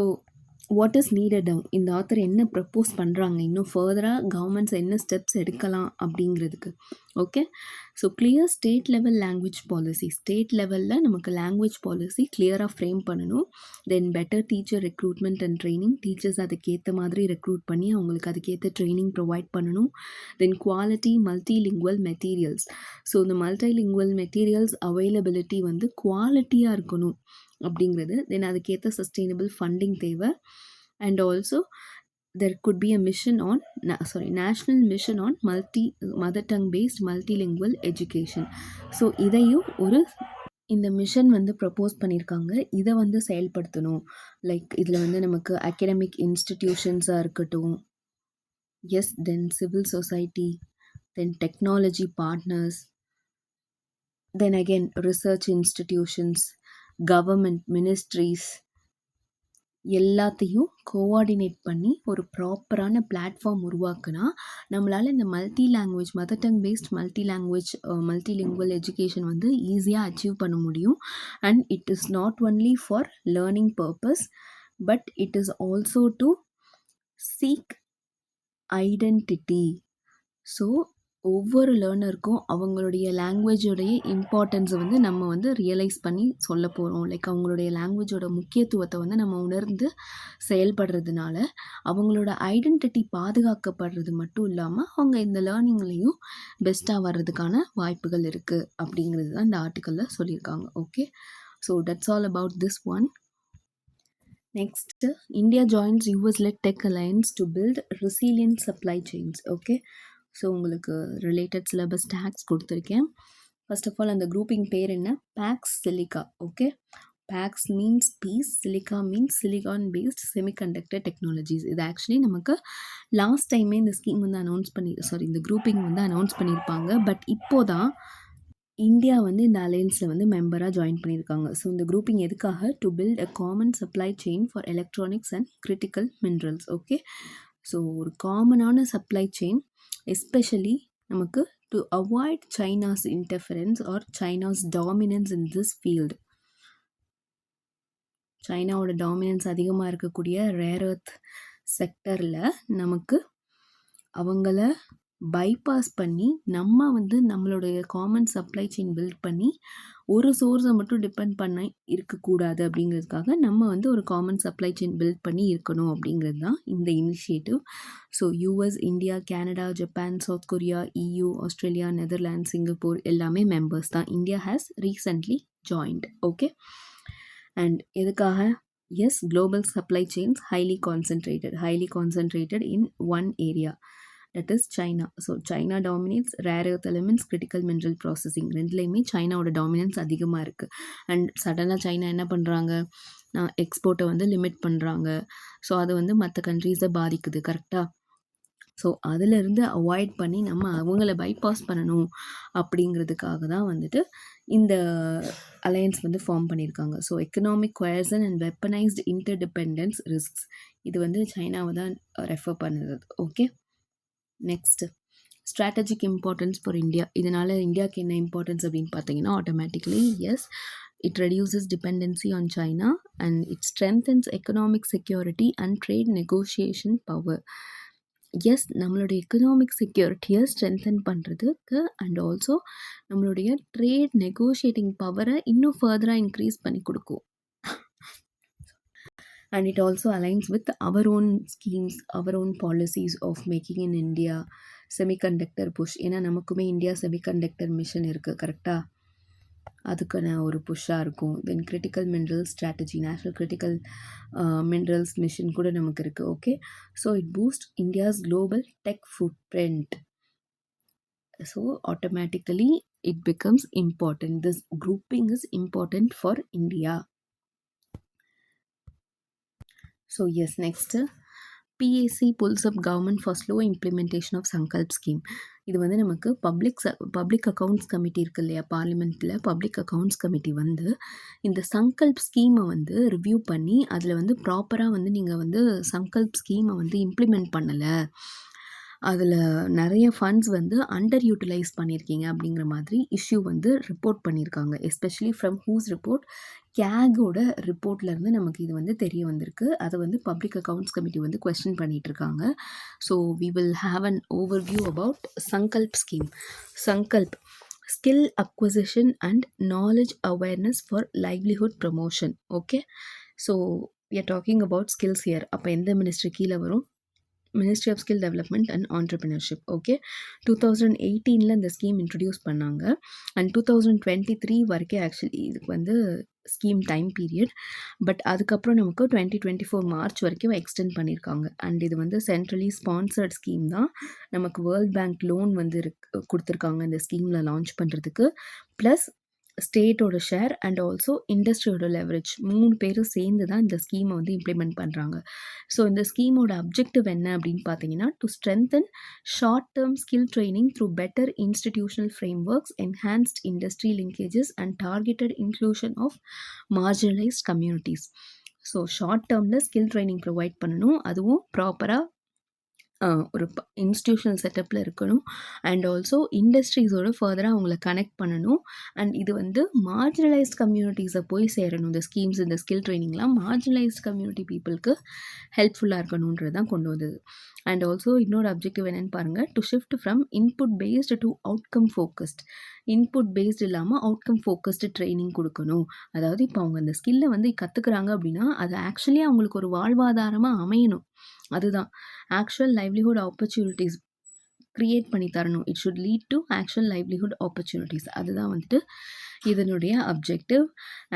வாட் இஸ் நீடட் இந்த ஆத்தர் என்ன ப்ரப்போஸ் பண்ணுறாங்க, இன்னும் ஃபர்தராக கவர்மெண்ட்ஸ் என்ன ஸ்டெப்ஸ் எடுக்கலாம் அப்படிங்கிறதுக்கு. Okay, so clear state level language policy. State லெவலில் நமக்கு லாங்குவேஜ் பாலிசி கிளியராக ஃப்ரேம் பண்ணணும். Then better teacher recruitment and training. Teachers அதுக்கேற்ற மாதிரி ரெக்ரூட் பண்ணி அவங்களுக்கு அதுக்கேற்ற ட்ரைனிங் ப்ரொவைட் பண்ணணும். Then quality multilingual materials. So இந்த மல்டிலிங்குவல் மெட்டீரியல்ஸ் அவைலபிலிட்டி வந்து குவாலிட்டியாக இருக்கணும் அப்படிங்கிறது. தென் அதுக்கேற்ற சஸ்டெயினபிள் ஃபண்டிங் தேவை. And also there could be a mission on national mission on mother tongue based multilingual education. So இதையும் ஒரு இந்த மிஷன் வந்து ப்ரப்போஸ் பண்ணியிருக்காங்க. இதை வந்து செயல்படுத்தணும். லைக் இதில் வந்து நமக்கு அகடமிக் இன்ஸ்டிடியூஷன்ஸாக இருக்கட்டும், yes, then civil society, then technology partners, then again research institutions, government ministries எல்லாத்தையும் கோஆர்டினேட் பண்ணி ஒரு ப்ராப்பரான பிளாட்ஃபார்ம் உருவாக்குனா நம்மளால் இந்த multi language mother tongue based multilingual education வந்து ஈஸியாக அச்சீவ் பண்ண முடியும். And it is not only for learning purpose, but it is also to seek identity. So ஒவ்வொரு லேர்னருக்கும் அவங்களுடைய லாங்குவேஜோடைய இம்பார்ட்டன்ஸை வந்து நம்ம வந்து ரியலைஸ் பண்ணி சொல்ல போகிறோம். லைக் அவங்களுடைய லாங்குவேஜோட முக்கியத்துவத்தை வந்து நம்ம உணர்ந்து செயல்படுறதுனால அவங்களோட ஐடென்டிட்டி பாதுகாக்கப்படுறது மட்டும் இல்லாமல் அவங்க இந்த லேர்னிங்லேயும் பெஸ்ட்டாக வர்றதுக்கான வாய்ப்புகள் இருக்குது அப்படிங்கிறது தான் இந்த ஆர்டிக்கலில் சொல்லியிருக்காங்க. Okay, so that's all about this one. Next, India joins US-led tech alliance to build resilient supply chains. Okay, so உங்களுக்கு ரிலேட்டட் சிலபஸ் டேக்ஸ் கொடுத்துருக்கேன். ஃபர்ஸ்ட் ஆஃப் ஆல் அந்த குரூப்பிங் பேர் என்ன? Pax Silica. Okay, Pax means peace, Silica means silicon based semiconductor technologies. இது actually நமக்கு last டைமே இந்த scheme வந்து இந்த குரூப்பிங் வந்து அனௌன்ஸ் பண்ணியிருப்பாங்க. பட் இப்போதான் இந்தியா வந்து இந்த அலையன்ஸில் வந்து மெம்பராக ஜாயின் பண்ணியிருக்காங்க. ஸோ இந்த குரூப்பிங் எதுக்காக? To build a common supply chain for electronics and critical minerals. Okay, so ஒரு காமனான சப்ளை செயின், எஸ்பெஷலி நமக்கு to avoid China's interference or China's dominance in this field. சைனாவோட டாமினன்ஸ் அதிகமாக இருக்கக்கூடிய ரேர் எர்த் செக்டரில் நமக்கு அவங்கள பைபாஸ் பண்ணி நம்ம வந்து நம்மளுடைய காமன் சப்ளை செயின் பில்ட் பண்ணி ஒரு சோர்ஸை மட்டும் டிபெண்ட் பண்ண இருக்கக்கூடாது அப்படிங்கிறதுக்காக நம்ம வந்து ஒரு காமன் சப்ளை செயின் பில்ட் பண்ணி இருக்கணும் அப்படிங்கிறது தான் இந்த initiative. So US, India, Canada, Japan, South Korea, EU, Australia, Netherlands, Singapore எல்லாமே மெம்பர்ஸ் தான். India has recently joined. Okay, and எதுக்காக? Yes, global supply chains highly concentrated in one area, that is China. So China dominates rare earth elements, critical mineral processing ரெண்டுலேயுமே சைனாவோட dominance அதிகமாக இருக்குது. And சடனாக China என்ன பண்ணுறாங்க? எக்ஸ்போர்ட்டை வந்து லிமிட் பண்ணுறாங்க. ஸோ அது வந்து மற்ற கண்ட்ரீஸை பாதிக்குது. கரெக்டாக? ஸோ அதிலிருந்து அவாய்ட் பண்ணி நம்ம அவங்கள பைபாஸ் பண்ணணும் அப்படிங்கிறதுக்காக தான் வந்துட்டு இந்த அலையன்ஸ் வந்து ஃபார்ம் பண்ணியிருக்காங்க. So economic coercion and weaponized interdependence risks இது வந்து சைனாவை தான் ரெஃபர் பண்ணுது. Okay, next strategic importance for India. இதனால இந்தியாவுக்கு என்ன இம்பார்ட்டன்ஸ் அப்படின்னு பார்த்தீங்கன்னா automatically yes it reduces dependency on China and it strengthens economic security and trade negotiation power. Yes நம்மளுடைய எக்கனாமிக் செக்யூரிட்டியை ஸ்ட்ரென்தன் பண்ணுறதுக்கு அண்ட் ஆல்சோ நம்மளுடைய ட்ரேட் நெகோஷியேட்டிங் பவரை இன்னும் ஃபர்தராக இன்க்ரீஸ் பண்ணி கொடுக்கும். And it also aligns with our own schemes, our own policies of making in India semiconductor push. ஏன்னா நமக்குமே இந்தியா செமிகண்டக்டர் மிஷன் இருக்குது கரெக்டாக, அதுக்கான ஒரு புஷ்ஷாக இருக்கும். Then critical minerals strategy, national critical minerals mission கூட நமக்கு இருக்குது. Okay, so it boost India's global tech footprint. So automatically it becomes important. This grouping is important for India. So yes, next PAC pulls up government for slow implementation of Sankalp scheme. இது வந்து நமக்கு public accounts committee இருக்கு இல்லையா, பார்லிமெண்ட்டில் public accounts committee வந்து இந்த சங்கல்ப் ஸ்கீமை வந்து ரிவ்யூ பண்ணி அதில் வந்து ப்ராப்பராக வந்து நீங்கள் வந்து சங்கல்ப் ஸ்கீமை வந்து இம்ப்ளிமெண்ட் பண்ணலை, அதில் நிறைய ஃபண்ட்ஸ் வந்து அண்டர் யூட்டிலைஸ் பண்ணியிருக்கீங்க அப்படிங்கிற மாதிரி இஷ்யூ வந்து ரிப்போர்ட் பண்ணியிருக்காங்க. எஸ்பெஷலி ஃப்ரம் ஹூஸ் ரிப்போர்ட், கேகோட ரிப்போர்ட்லேருந்து நமக்கு இது வந்து தெரிய வந்திருக்கு. அதை வந்து பப்ளிக் அக்கௌண்ட்ஸ் கமிட்டி வந்து கொஸ்டின் பண்ணிட்டு இருக்காங்க. So we will have an overview about Sankalp scheme. Sankalp skill acquisition and knowledge awareness for livelihood promotion. Okay, so we are talking about skills here. அப்போ எந்த மினிஸ்ட்ரி கீழே வரும்? Ministry of skill development and entrepreneurship. Okay, 2018 இந்த scheme introduce பண்ணாங்க and 2023 வரைக்கும் actually இதுக்கு வந்து scheme time period. But அதுக்கப்புறம் நமக்கு 2024 மார்ச் வரைக்கும் எக்ஸ்டெண்ட் பண்ணியிருக்காங்க. அண்ட் இது வந்து சென்ட்ரலி ஸ்பான்சர்ட் ஸ்கீம் தான். நமக்கு வேர்ல்ட் பேங்க் லோன் வந்து கொடுத்துருக்காங்க இந்த ஸ்கீமில் லான்ச் பண்ணுறதுக்கு. ப்ளஸ் ஸ்டேட்டோட ஷேர் அண்ட் ஆல்சோ இண்டஸ்ட்ரியோட லெவரேஜ் 3 பேரும் சேர்ந்து தான் இந்த ஸ்கீமை வந்து இம்ப்ளிமெண்ட் பண்ணுறாங்க. ஸோ இந்த ஸ்கீமோட அப்ஜெக்டிவ் என்ன அப்படின்னு பார்த்தீங்கன்னா, to strengthen short term skill training through better institutional frameworks, enhanced industry linkages and targeted inclusion of marginalized communities. So short டேர்மில் ஸ்கில் ட்ரைனிங் ப்ரொவைட் பண்ணணும், அதுவும் ப்ராப்பராக ஒரு இன்ஸ்டிடியூஷனல் செட்டப்பில் இருக்கணும். அண்ட் ஆல்சோ இண்டஸ்ட்ரீஸோடு ஃபர்தராக அவங்கள கனெக்ட் பண்ணணும். அண்ட் இது வந்து மார்ஜினலைஸ்ட் கம்யூனிட்டிஸை போய் சேரணும். இந்த ஸ்கீம்ஸ், இந்த ஸ்கில் ட்ரைனிங்லாம் மார்ஜினலைஸ்ட் கம்யூனிட்டி பீப்புளுக்கு ஹெல்ப்ஃபுல்லாக இருக்கணுன்றது தான் கொண்டு வந்தது. அண்ட் ஆல்சோ இன்னொரு அப்ஜெக்டிவ் என்னென்னு பாருங்கள், to shift from input based to outcome focused. Input based இல்லாமல் அவுட்கம் ஃபோக்கஸ்டு ட்ரைனிங் கொடுக்கணும். அதாவது இப்போ அவங்க அந்த ஸ்கில்லை வந்து கற்றுக்குறாங்க அப்படின்னா அது ஆக்சுவலி அவங்களுக்கு ஒரு வாழ்வாதாரமாக அமையணும். அதுதான் ஆக்சுவல் லைவ்லிஹுட் ஆப்பர்ச்சுனிட்டிஸ் க்ரியேட் பண்ணி தரணும். It should lead to actual livelihood opportunities. அதுதான் வந்துட்டு இதனுடைய அப்ஜெக்டிவ்.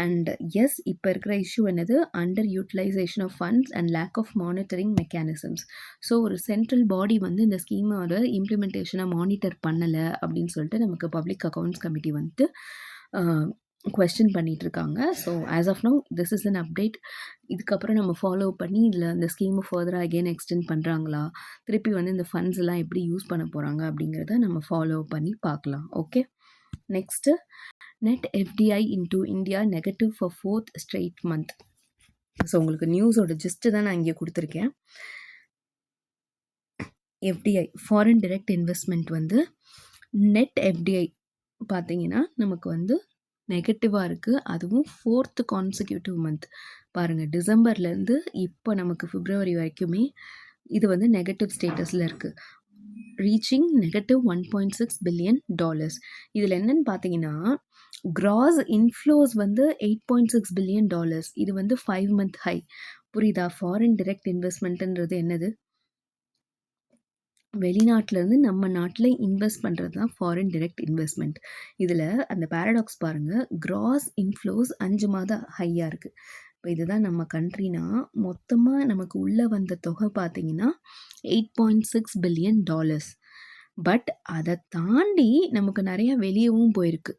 அண்ட் எஸ், இப்போ இருக்கிற இஷ்யூ என்னது, underutilization of funds and lack of monitoring mechanisms. So ஒரு சென்ட்ரல் பாடி வந்து இந்த ஸ்கீமோட இம்ப்ளிமெண்டேஷனை மானிட்டர் பண்ணலை அப்படின்னு சொல்லிட்டு நமக்கு பப்ளிக் அக்கௌண்ட்ஸ் கமிட்டி வந்துட்டு கொஸ்டின் பண்ணிட்டு இருக்காங்க. So as of now this is an update. இதுக்கப்புறம் நம்ம ஃபாலோ பண்ணி இதில் இந்த ஸ்கீமை ஃபர்தராக அகெயின் எக்ஸ்டெண்ட் பண்ணுறாங்களா, திருப்பி வந்து இந்த ஃபண்ட்ஸ் எல்லாம் எப்படி யூஸ் பண்ண போகிறாங்க அப்படிங்கிறத நம்ம ஃபாலோ பண்ணி பார்க்கலாம். Okay, next net FDI into India negative for 4th straight month. So உங்களுக்கு நியூஸோட ஜிஸ்ட்டு தான் நான் இங்கே கொடுத்துருக்கேன். எஃப்டிஐ ஃபாரின் டைரக்ட் இன்வெஸ்ட்மெண்ட் வந்து நெட் எஃப்டிஐ பார்த்தீங்கன்னா நமக்கு வந்து நெகட்டிவாக இருக்குது. அதுவும் 4th consecutive month. பாருங்கள், டிசம்பர்லேருந்து இப்போ நமக்கு பிப்ரவரி வரைக்குமே இது வந்து நெகட்டிவ் ஸ்டேட்டஸில் இருக்குது. Reaching -$1.6 billion. இதில் என்னன்னு பார்த்தீங்கன்னா கிராஸ் இன்ஃப்ளோஸ் வந்து $8.6 billion. இது வந்து 5-month ஹை. புரியுதா? ஃபாரின் டைரக்ட் இன்வெஸ்ட்மெண்ட்டுன்றது என்னது, வெளிநாட்டிலேருந்து நம்ம நாட்டில் இன்வெஸ்ட் பண்ணுறது தான் ஃபாரின் டைரக்ட் இன்வெஸ்ட்மெண்ட். இதில் அந்த பேரடாக்ஸ் பாருங்கள், கிராஸ் இன்ஃப்ளோஸ் 5 மாத ஹையாக இருக்குது. இப்போ இதுதான் நம்ம கண்ட்ரினா மொத்தமாக நமக்கு உள்ளே வந்த தொகை பார்த்தீங்கன்னா $8.6 billion. பட் அதை தாண்டி நமக்கு நிறையா வெளியவும் போயிருக்கு.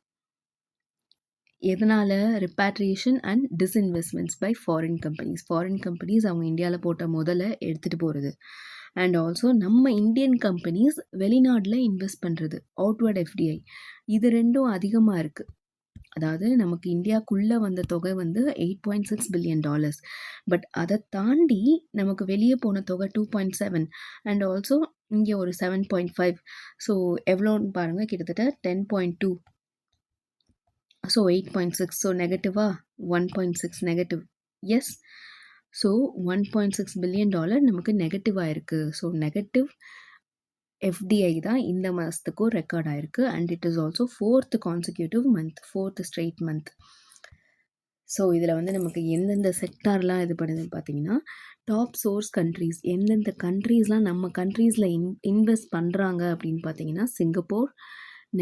எதனால்? Repatriation and disinvestments by foreign companies. Foreign companies அவங்க இந்தியாவில் போட்ட முதல்ல எடுத்துகிட்டு போகிறது. அண்ட் ஆல்சோ நம்ம இந்தியன் கம்பெனிஸ் வெளிநாட்டில் இன்வெஸ்ட் பண்ணுறது அவுட்வர்ட் எஃப்டிஐ இது ரெண்டும் அதிகமாக இருக்குது. அதாவது நமக்கு இந்தியாக்குள்ளே வந்த தொகை வந்து $8.6 பில்லியன். பட் அதை தாண்டி நமக்கு வெளியே போன தொகை 2.7 அண்ட் ஆல்சோ இங்கே ஒரு 7.5. ஸோ எவ்வளோன்னு பாருங்கள், கிட்டத்தட்ட 10.2. ஸோ 8.6. ஸோ நெகட்டிவா 1.6 நெகட்டிவ். எஸ். ஸோ $1.6 பில்லியன் நமக்கு நெகட்டிவாக இருக்குது. ஸோ நெகட்டிவ் எஃப்டிஐ தான் இந்த மாதத்துக்கும் ரெக்கார்ட் ஆயிருக்கு. And it is also 4th consecutive month, 4th straight month. So இதில் வந்து நமக்கு எந்தெந்த செக்டார்லாம் இது பண்ணுதுன்னு பார்த்தீங்கன்னா, டாப் சோர்ஸ் கண்ட்ரீஸ் எந்தெந்த கண்ட்ரீஸ்லாம் நம்ம கண்ட்ரீஸில் இன்வெஸ்ட் பண்ணுறாங்க அப்படின்னு பார்த்தீங்கன்னா, சிங்கப்பூர்,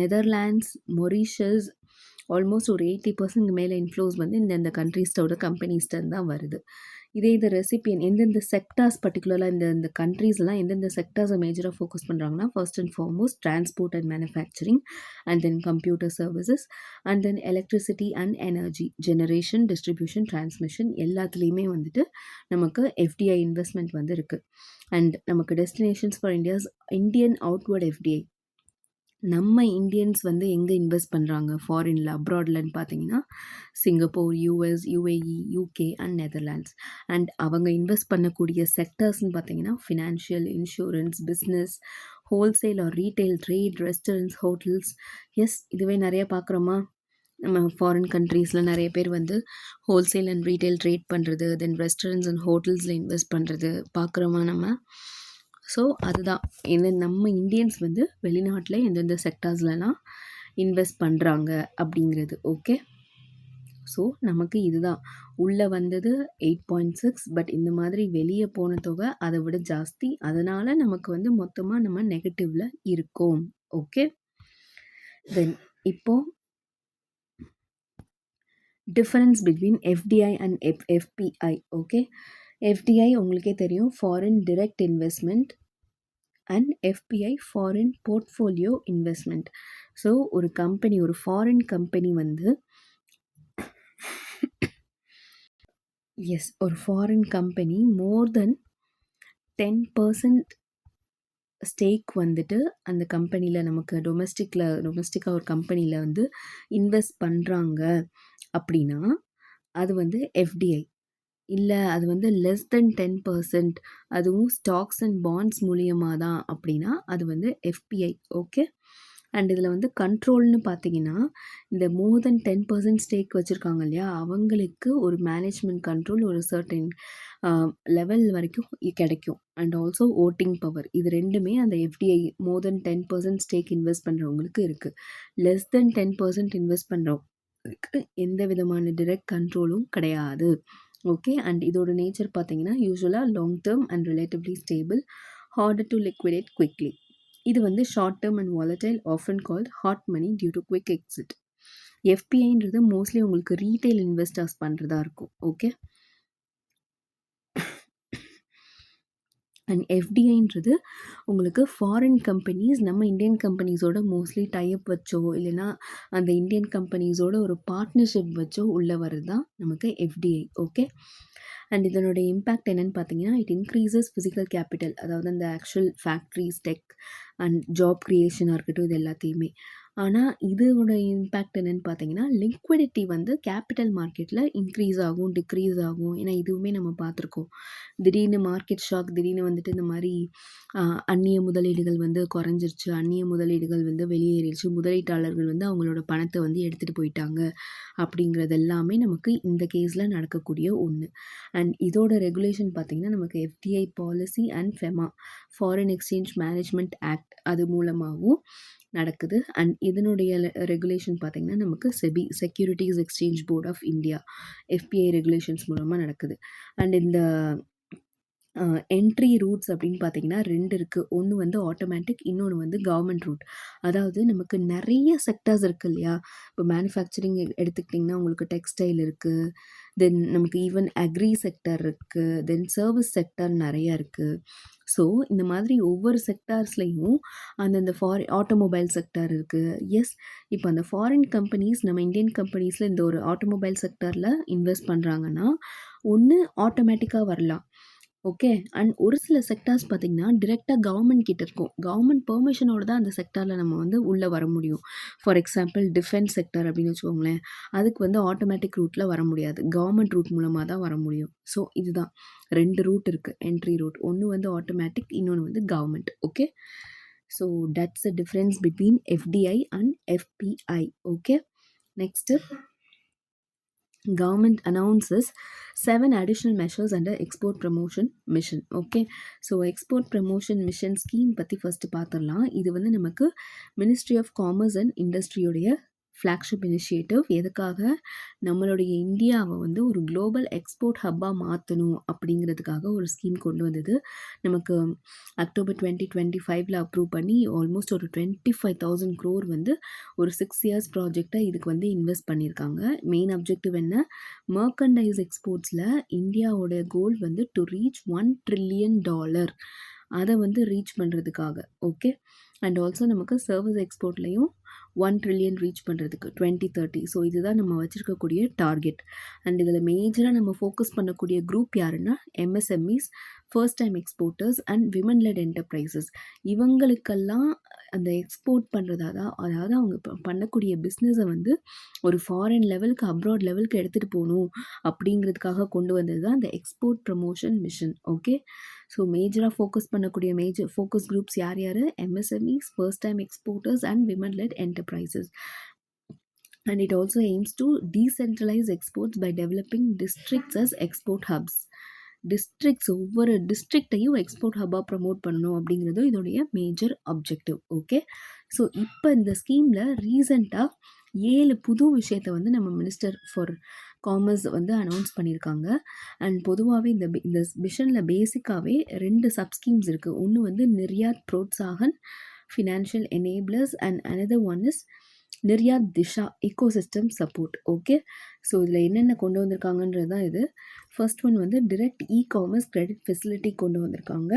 நெதர்லாண்ட்ஸ், மொரீஷியஸ், ஆல்மோஸ்ட் ஒரு 80% மேலே இன்ஃப்ளோஸ் வந்து இந்தந்த கண்ட்ரீஸோட கம்பெனிஸ்டன் தான் வருது. இதே இது ரெசிபியன் எந்தெந்த செக்டார்ஸ் பர்டிகுலராக இந்த கண்ட்ரீஸ்லாம் எந்தெந்த செக்டார்ஸை மேஜராக ஃபோக்கஸ் பண்ணுறாங்கன்னா, first and foremost transport and manufacturing, and then computer services, and then electricity and energy, generation, distribution, transmission எல்லாத்துலேயுமே வந்துட்டு நமக்கு எஃப்டிஐ இன்வெஸ்ட்மெண்ட் வந்து இருக்குது. அண்ட் நமக்கு destinations for Indian outward FDI நம்ம இந்தியன்ஸ் வந்து எங்கே இன்வெஸ்ட் பண்ணுறாங்க ஃபாரினில் அப்ராட்லன்னு பார்த்தீங்கன்னா, Singapore, US, UAE, UK and Netherlands. And அவங்க இன்வெஸ்ட் பண்ணக்கூடிய செக்டர்ஸ்னு பார்த்தீங்கன்னா, financial, insurance, business, wholesale or retail, trade, restaurants, hotels. Yes, இதுவே நிறைய பார்க்குறோமா, நம்ம ஃபாரின் கண்ட்ரீஸில் நிறைய பேர் வந்து ஹோல்சேல் அண்ட் ரீட்டைல் ட்ரேட் பண்ணுறது, தென் ரெஸ்டாரண்ட்ஸ் அண்ட் ஹோட்டல்ஸில் இன்வெஸ்ட் பண்ணுறது பார்க்குறோமா நம்ம. ஸோ அதுதான் இந்த நம்ம இந்தியன்ஸ் வந்து வெளிநாட்டில் எந்தெந்த செக்டார்ஸ்லலாம் இன்வெஸ்ட் பண்ணுறாங்க அப்படிங்கிறது. ஓகே, ஸோ நமக்கு இதுதான் உள்ளே வந்தது 8.6. பட் இந்த மாதிரி வெளியே போன தொகை அதை விட ஜாஸ்தி. அதனால் நமக்கு வந்து மொத்தமாக நம்ம நெகட்டிவில் இருக்கோம். ஓகே, தென் இப்போது difference between FDI and FII. Okay, FDI உங்களுக்கே தெரியும், foreign direct investment, and FBI foreign portfolio investment. So ஒரு கம்பெனி, ஒரு ஃபாரின் கம்பெனி வந்து ஒரு ஃபாரின் கம்பெனி மோர் தென் 10% ஸ்டேக் வந்துட்டு அந்த கம்பெனியில் நமக்கு டொமஸ்டிக்காக ஒரு கம்பெனியில் வந்து இன்வெஸ்ட் பண்ணுறாங்க அப்படின்னா அது வந்து எஃப்டிஐ. இல்லை அது வந்து லெஸ் தென் 10%, அதுவும் ஸ்டாக்ஸ் அண்ட் பாண்ட்ஸ் மூலியமாக தான் அப்படின்னா அது வந்து எஃபிஐ. ஓகே, அண்ட் இதில் வந்து கண்ட்ரோல்னு பார்த்தீங்கன்னா, இந்த மோர் தென் 10% ஸ்டேக் வச்சுருக்காங்க இல்லையா, அவங்களுக்கு ஒரு மேனேஜ்மெண்ட் கண்ட்ரோல் ஒரு சர்டன் லெவல் வரைக்கும் கிடைக்கும். அண்ட் ஆல்சோ ஓட்டிங் பவர், இது ரெண்டுமே அந்த எஃப்டிஐ மோர் தென் 10% ஸ்டேக் இன்வெஸ்ட் பண்ணுறவங்களுக்கு இருக்குது. லெஸ் தென் 10% இன்வெஸ்ட் பண்ணுறவங்களுக்கு எந்த விதமான டிரெக்ட் கண்ட்ரோலும் கிடையாது. ஓகே, அண்ட் இதோட நேச்சர் பார்த்தீங்கன்னா யூஸ்வலாக long term and relatively stable, harder to liquidate quickly. இது வந்து short term and volatile, often called hot money due to quick exit. எஃபிஐன்றது மோஸ்ட்லி உங்களுக்கு ரீட்டைல் இன்வெஸ்டர்ஸ் பண்ணுறதா இருக்கும். ஓகே, அண்ட் எஃப்டிஐன்றது உங்களுக்கு ஃபாரின் கம்பெனிஸ் நம்ம இந்தியன் கம்பெனிஸோட மோஸ்ட்லி டைப் வச்சோ இல்லைன்னா அந்த இந்தியன் கம்பெனிஸோட ஒரு பார்ட்னர்ஷிப் வச்சோ உள்ளே வர்றது தான் நமக்கு எஃப்டிஐ. ஓகே, அண்ட் இதனுடைய இம்பேக்ட் என்னென்னு பார்த்தீங்கன்னா, இட் இன்க்ரீசஸ் ஃபிசிக்கல் கேபிட்டல், அதாவது அந்த actual factories, tech and job க்ரியேஷனாக இருக்கட்டும், இது எல்லாத்தையுமே. ஆனால் இதோட இம்பேக்ட் என்னென்னு பார்த்தீங்கன்னா, லிக்விடிட்டி வந்து கேபிட்டல் மார்க்கெட்டில் இன்க்ரீஸ் ஆகும், டிக்ரீஸ் ஆகும். ஏன்னா இதுவுமே நம்ம பார்த்துருக்கோம், திடீர்னு மார்க்கெட் ஷாக், திடீர்னு வந்துட்டு இந்த மாதிரி அந்நிய முதலீடுகள் வந்து குறைஞ்சிருச்சு, அந்நிய முதலீடுகள் வந்து வெளியேறிடுச்சு, முதலீட்டாளர்கள் வந்து அவங்களோட பணத்தை வந்து எடுத்துகிட்டு போயிட்டாங்க அப்படிங்கிறது எல்லாமே நமக்கு இந்த கேஸில் நடக்கக்கூடிய ஒன்று. அண்ட் இதோட ரெகுலேஷன் பார்த்திங்கன்னா நமக்கு FDI policy and FEMA, foreign exchange management act, அது மூலமாகவும் நடக்குது. அண்ட் இதனுடைய ரெகுலேஷன் பார்த்திங்கன்னா நமக்கு SEBI, securities exchange board of India, FPI regulations மூலமாக நடக்குது. அண்ட் இந்த என்ட்ரி ரூட்ஸ் அப்படின்னு பார்த்தீங்கன்னா 2 இருக்குது. ஒன்று வந்து ஆட்டோமேட்டிக், இன்னொன்று வந்து கவர்மெண்ட் ரூட். அதாவது நமக்கு நிறைய செக்டார்ஸ் இருக்குது இல்லையா, இப்போ மேனுஃபேக்சரிங் எடுத்துக்கிட்டிங்கன்னா உங்களுக்கு டெக்ஸ்டைல் இருக்குது, தென் நமக்கு ஈவன் அக்ரி செக்டார் இருக்குது, தென் சர்வீஸ் செக்டார் நிறையா இருக்குது. ஸோ இந்த மாதிரி ஒவ்வொரு செக்டார்ஸ்லேயும் அந்தந்த ஆட்டோமொபைல் செக்டார் இருக்குது. எஸ், இப்போ அந்த ஃபாரின் கம்பெனிஸ் நம்ம இந்தியன் கம்பெனிஸில் இந்த ஒரு ஆட்டோமொபைல் செக்டாரில் இன்வெஸ்ட் பண்ணுறாங்கன்னா ஒன்று ஆட்டோமேட்டிக்காக வரலாம், ஓகே. அண்ட் ஒரு சில செக்டார்ஸ் பார்த்தீங்கன்னா, டிரெக்ட்டா கவர்மெண்ட் கிட்ட இருக்கும். கவர்மெண்ட் பெர்மிஷனோட தான் அந்த செக்டார்ல நம்ம வந்து உள்ள வர முடியும். ஃபார் எக்ஸாம்பிள் டிஃபென்ஸ் செக்டார் அப்படின்னு வச்சுக்கோங்களேன். அதுக்கு வந்து ஆட்டோமேட்டிக் ரூட்ல வர முடியாது. கவர்மெண்ட் ரூட் மூலமா தான் வர முடியும். ஸோ இதுதான் 2 ரூட் இருக்கு. Entry route. ஒண்ணு வந்து ஆட்டோமேட்டிக், இன்னொன்னு வந்து government. Okay. So that's the difference between FDI and FII. Okay. Next government announces 7 additional measures under export promotion mission. Okay. So export promotion mission scheme பற்றி first பார்த்துடலாம். இது வந்து நமக்கு மினிஸ்ட்ரி ஆஃப் காமர்ஸ் அண்ட் இண்டஸ்ட்ரியோடைய flagship initiative. எதுக்காக? நம்மளுடைய இந்தியாவை வந்து ஒரு குளோபல் எக்ஸ்போர்ட் ஹப்பாக மாற்றணும் அப்படிங்கிறதுக்காக ஒரு ஸ்கீம் கொண்டு வந்தது. நமக்கு அக்டோபர் 2025 அப்ரூவ் பண்ணி ஆல்மோஸ்ட் ஒரு 25,000 crore வந்து ஒரு 6 years ப்ராஜெக்டாக இதுக்கு வந்து இன்வெஸ்ட் பண்ணியிருக்காங்க. மெயின் அப்ஜெக்டிவ் என்ன? மர்கண்டைஸ் எக்ஸ்போர்ட்ஸில் இந்தியாவோட கோல் வந்து டு ரீச் $1 trillion. அதை வந்து ரீச் பண்ணுறதுக்காக. ஓகே. அண்ட் ஆல்சோ நமக்கு சர்வீஸ் எக்ஸ்போர்ட்லேயும் 1 trillion ரீச் பண்ணுறதுக்கு 2030. ஸோ இதுதான் நம்ம வச்சுருக்கக்கூடிய டார்கெட். அண்ட் இதில் மேஜராக நம்ம ஃபோக்கஸ் பண்ணக்கூடிய குரூப் யாருன்னா MSMEs, first time exporters and women let enterprises. இவங்களுக்கெல்லாம் அந்த எக்ஸ்போர்ட் பண்ணுறதா அதாவது அவங்க பண்ணக்கூடிய பிஸ்னஸை வந்து ஒரு ஃபாரின் லெவலுக்கு அப்ராட் லெவலுக்கு எடுத்துகிட்டு போகணும் அப்படிங்கிறதுக்காக கொண்டு வந்தது தான் அந்த export promotion mission. Okay. So மேஜராக ஃபோக்கஸ் பண்ணக்கூடிய மேஜர் ஃபோக்கஸ் குரூப்ஸ் யார் யார்? MSMEs, first time exporters and women let enterprises. And it also aims to decentralize exports by developing districts as export hubs. Districts ஒவ்வொரு டிஸ்ட்ரிக்டையும் export ஹப்பாக promote பண்ணணும் அப்படிங்கிறது இதோடைய major objective. Okay. So இப்போ இந்த ஸ்கீமில் ரீசண்டாக 7 புது விஷயத்தை வந்து நம்ம மினிஸ்டர் ஃபார் காமர்ஸ் வந்து அனௌன்ஸ் பண்ணியிருக்காங்க. அண்ட் பொதுவாகவே இந்த மிஷனில் பேசிக்காகவே 2 சப்ஸ்கீம்ஸ் இருக்குது. ஒன்று வந்து Niryat Protsahan financial enablers and another one is Niryat Disha ecosystem support. Okay. So இதில் என்னென்ன கொண்டு வந்திருக்காங்கன்றது தான் இது. ஃபர்ஸ்ட் ஒன் வந்து டிரெக்ட் காமர்ஸ் கிரெடிட் ஃபெசிலிட்டி கொண்டு வந்திருக்காங்க.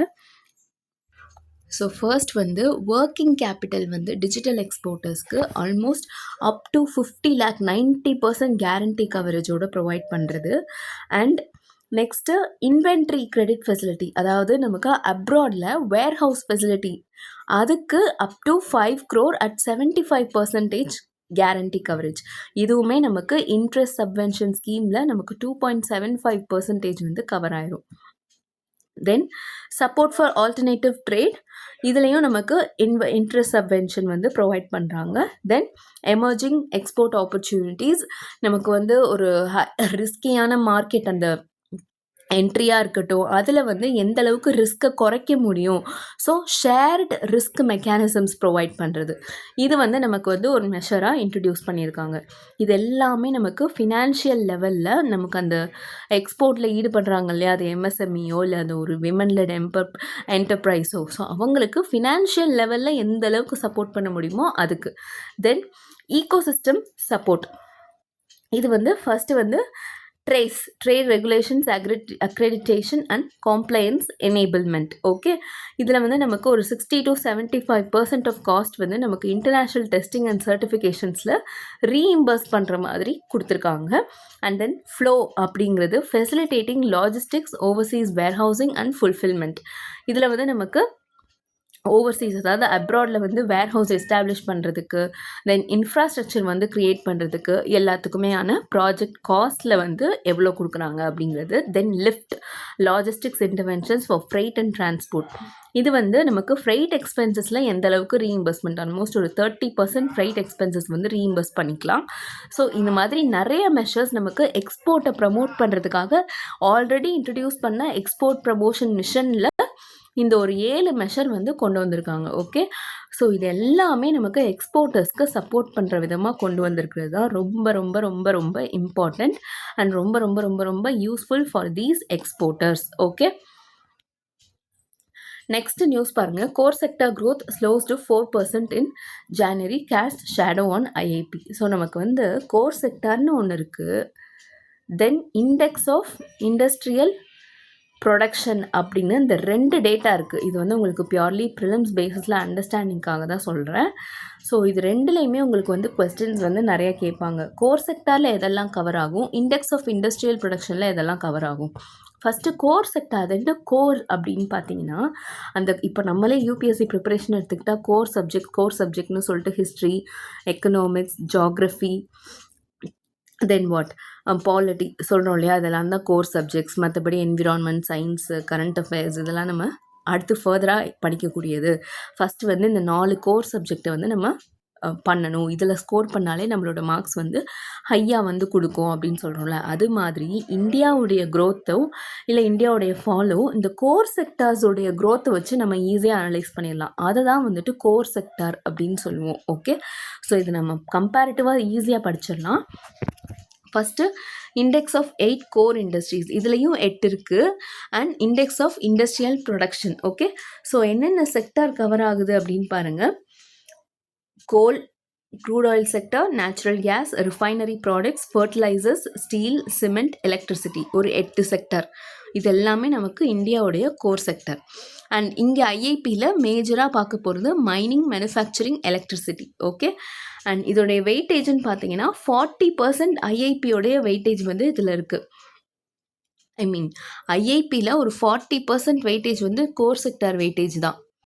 ஸோ ஃபர்ஸ்ட் வந்து ஒர்க்கிங் கேபிட்டல் வந்து டிஜிட்டல் எக்ஸ்போர்ட்டர்ஸ்க்கு almost up to 50 lakh 90% guarantee கவரேஜோடு ப்ரொவைட் பண்ணுறது. And next inventory credit facility, அதாவது நமக்கு அப்ராடில் வேர் ஹவுஸ் ஃபெசிலிட்டி, அதுக்கு up to 5 crore at 75% guarantee coverage. இதுவுமே நமக்கு இன்ட்ரெஸ்ட் சப்வென்ஷன் ஸ்கீமில் நமக்கு 2.75% வந்து கவர் ஆயிரும். தென் சப்போர்ட் ஃபார் ஆல்டர்னேட்டிவ் ட்ரேட், இதுலேயும் நமக்கு இன்ட்ரெஸ்ட் சப்வென்ஷன் வந்து ப்ரொவைட் பண்ணுறாங்க. தென் எமர்ஜிங் எக்ஸ்போர்ட் ஆப்பர்ச்சுனிட்டிஸ், நமக்கு வந்து ஒரு ரிஸ்கியான மார்க்கெட் அந்த என்ட்ரியாக இருக்கட்டும், அதில் வந்து எந்த அளவுக்கு ரிஸ்க்கை குறைக்க முடியும். So shared risk mechanisms provide பண்ணுறது, இது வந்து நமக்கு வந்து ஒரு மெஷராக இன்ட்ரடியூஸ் பண்ணியிருக்காங்க. இது எல்லாமே நமக்கு ஃபினான்ஷியல் லெவலில் நமக்கு அந்த எக்ஸ்போர்ட்டில் ஈடுபடுறாங்க இல்லையா, அது எம்எஸ்எம்இயோ இல்லை அது ஒரு விமன் லெட் என்டர்பிரைஸோ, ஸோ அவங்களுக்கு ஃபினான்ஷியல் லெவலில் எந்த அளவுக்கு சப்போர்ட் பண்ண முடியுமோ அதுக்கு. தென் ஈகோசிஸ்டம் சப்போர்ட், இது வந்து ஃபஸ்ட்டு வந்து trade regulations accreditation and compliance enablement. Okay. இதில் வந்து நமக்கு ஒரு 60 to 75% ஆஃப் காஸ்ட் வந்து நமக்கு இன்டர்நேஷ்னல் டெஸ்டிங் அண்ட் சர்டிஃபிகேஷன்ஸில் ரீஇம்பர்ஸ் பண்ணுற மாதிரி கொடுத்துருக்காங்க. அண்ட் தென் ஃப்ளோ அப்படிங்கிறது facilitating logistics, Overseas warehousing and fulfilment. இதில் வந்து நமக்கு ஓவர்சீஸ், அதாவது அப்ராடில் வந்து வேர் ஹவுஸ் எஸ்டாப்ளிஷ் பண்ணுறதுக்கு, தென் இன்ஃப்ராஸ்ட்ரக்சர் வந்து க்ரியேட் பண்ணுறதுக்கு எல்லாத்துக்குமேயான ப்ராஜெக்ட் காஸ்ட்டில் வந்து எவ்வளோ கொடுக்குறாங்க அப்படிங்கிறது. Then lift logistics interventions for freight and transport, இது வந்து நமக்கு ஃப்ரைட் எக்ஸ்பென்சஸில் எந்த அளவுக்கு ரீஇம்பர்ஸ்மெண்ட், ஆல்மோஸ்ட் ஒரு 30% ஃப்ரைட் எக்ஸ்பென்சஸ் வந்து ரீஇம்பர்ஸ் பண்ணிக்கலாம். ஸோ இந்த மாதிரி நிறைய மெஷர்ஸ் நமக்கு எக்ஸ்போர்ட்டை ப்ரமோட் பண்ணுறதுக்காக ஆல்ரெடி இன்ட்ரடியூஸ் பண்ண எக்ஸ்போர்ட் ப்ரமோஷன் மிஷனில் இந்த ஒரு 7 மெஷர் வந்து கொண்டு வந்திருக்காங்க. ஓகே. ஸோ இது எல்லாமே நமக்கு எக்ஸ்போர்ட்டர்ஸ்க்கு சப்போர்ட் பண்ணுற விதமாக கொண்டு வந்திருக்கிறது தான் ரொம்ப ரொம்ப ரொம்ப ரொம்ப இம்பார்ட்டண்ட் அண்ட் ரொம்ப ரொம்ப ரொம்ப ரொம்ப useful for these exporters. Okay. Next news பாருங்கள். Core sector growth slows to 4% in January, cast shadow on IIP. So நமக்கு வந்து கோர் செக்டார்னு ஒன்று இருக்குது. Then index of industrial production அப்படின்னு இந்த 2 டேட்டா இருக்குது. இது வந்து உங்களுக்கு பியூர்லி ப்ரிலிம்ஸ் பேஸிஸில் அண்டர்ஸ்டாண்டிங்காக தான் சொல்கிறேன். ஸோ இது 2லேயுமே உங்களுக்கு வந்து கொஸ்டின்ஸ் வந்து நிறைய கேட்பாங்க. கோர் செக்டாரில் எதெல்லாம் கவர் ஆகும், இண்டெக்ஸ் ஆஃப் இண்டஸ்ட்ரியல் ப்ரொடக்ஷனில் எதெல்லாம் கவர் ஆகும். First core sector. அது என்ன கோர் அப்படின்னு பார்த்தீங்கன்னா, அந்த இப்போ நம்மளே யூபிஎஸ்சி ப்ரிப்பரேஷன் எடுத்துக்கிட்டால் கோர் சப்ஜெக்ட்னு சொல்லிட்டு history, economics, geography, then what polity சொல்கிறோம் இல்லையா, அதெல்லாம் தான் கோர் சப்ஜெக்ட்ஸ். மற்றபடி என்விரான்மெண்ட், சயின்ஸு, கரண்ட் அஃபேர்ஸ் இதெல்லாம் நம்ம அடுத்து ஃபர்தராக படிக்கக்கூடியது. ஃபஸ்ட்டு வந்து இந்த 4 கோர் சப்ஜெக்டை வந்து நம்ம பண்ணணும். இதில் ஸ்கோர் பண்ணாலே நம்மளோட மார்க்ஸ் வந்து ஹையாக வந்து கொடுக்கும் அப்படின்னு சொல்கிறோம்ல. அது மாதிரி இந்தியாவுடைய க்ரோத்தோ இல்லை இந்தியாவுடைய ஃபாலோ இந்த கோர் செக்டார்ஸோடைய க்ரோத்தை வச்சு நம்ம ஈஸியாக அனலைஸ் பண்ணிடலாம். அதை தான் வந்துட்டு கோர் செக்டார் அப்படின்னு சொல்லுவோம். ஓகே, ஸோ இது நம்ம கம்பேரிட்டிவாக ஈஸியாக படிச்சிடலாம். First index of 8 core industries, இதுலேயும் 8 இருக்குது. And index of industrial production. Okay, so என்னென்ன செக்டார் கவர் ஆகுது அப்படின்னு பாருங்கள். கோல், crude oil sector, natural gas, refinery products, fertilizers, steel, cement, electricity. ஒரு 8 செக்டர். இது எல்லாமே நமக்கு இந்தியாவுடைய கோர் செக்டர். அண்ட் இங்கே ஐஐபியில் மேஜராக பார்க்க போகிறது mining, manufacturing, electricity. Okay, and இதோடைய வெயிட்டேஜ்னு பார்த்தீங்கன்னா 40% ஐஐபியோடைய வெயிட்டேஜ் வந்து இதில் இருக்குது. ஐஐபியில் ஒரு 40% வெயிட்டேஜ் வந்து கோர் செக்டார் வெயிட்டேஜ் தான்.